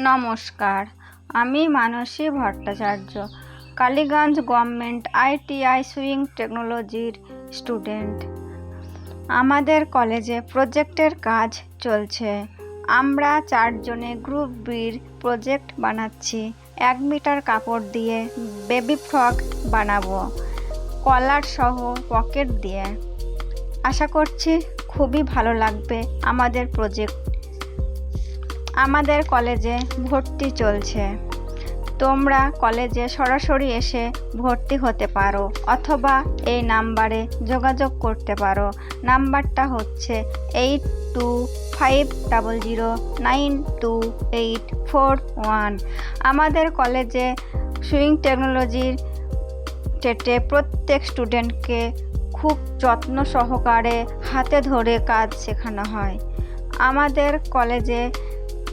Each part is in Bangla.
নমস্কার, আমি Mansi Bhattacharya, Kaliganj government ITI sewing টেকনোলজির স্টুডেন্ট। আমাদের কলেজে প্রজেক্টের কাজ চলছে। আমরা 4 জনে গ্রুপ বির প্রজেক্ট বানাচ্ছি। 1 মিটার কাপড় দিয়ে বেবি ফ্রক বানাবো, কলার সহ পকেট দিয়ে। আশা করছি খুবই ভালো লাগবে আমাদের প্রজেক্ট। আমাদের কলেজে ভর্তি চলছে। তোমরা কলেজে সরাসরি এসে ভর্তি হতে পারো অথবা এই নাম্বারে যোগাযোগ করতে পারো। নাম্বারটা হচ্ছে 8250092841। আমাদের কলেজে সুইং টেকনোলজির টেটে প্রত্যেক স্টুডেন্টকে খুব যত্ন সহকারে হাতে ধরে কাজ শেখানো হয়। আমাদের কলেজে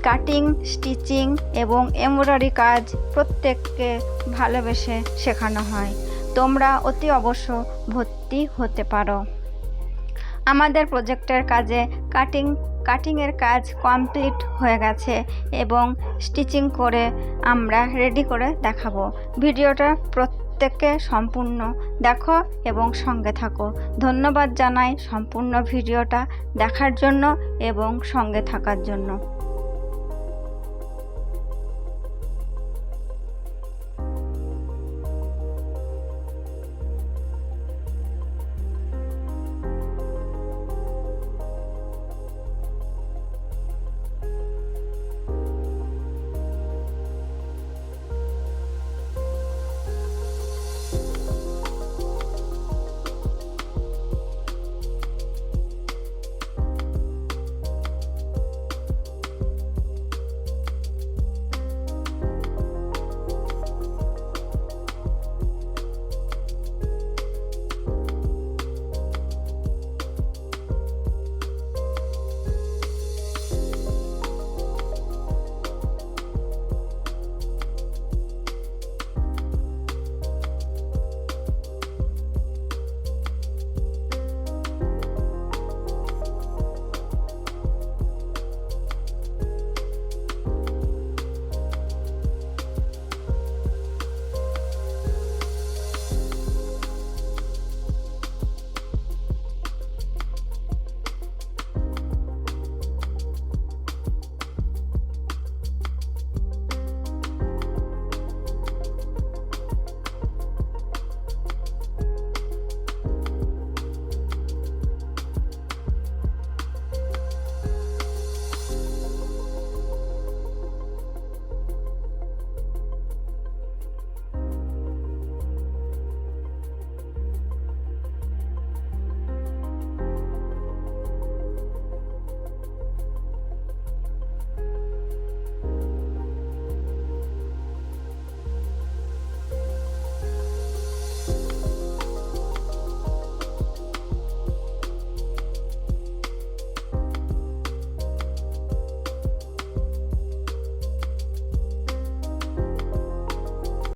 কাটিং, স্টিচিং এবং এমব্রয়ডারি কাজ প্রত্যেককে ভালোবেসে শেখানো হয়। তোমরা অতি অবশ্য ভর্তি হতে পারো। আমাদের প্রজেক্টের কাজে কাটিংয়ের কাজ কমপ্লিট হয়ে গেছে এবং স্টিচিং করে আমরা রেডি করে দেখাবো। ভিডিওটা প্রত্যেকে সম্পূর্ণ দেখো এবং সঙ্গে থাকো। ধন্যবাদ জানাই সম্পূর্ণ ভিডিওটা দেখার জন্য এবং সঙ্গে থাকার জন্য।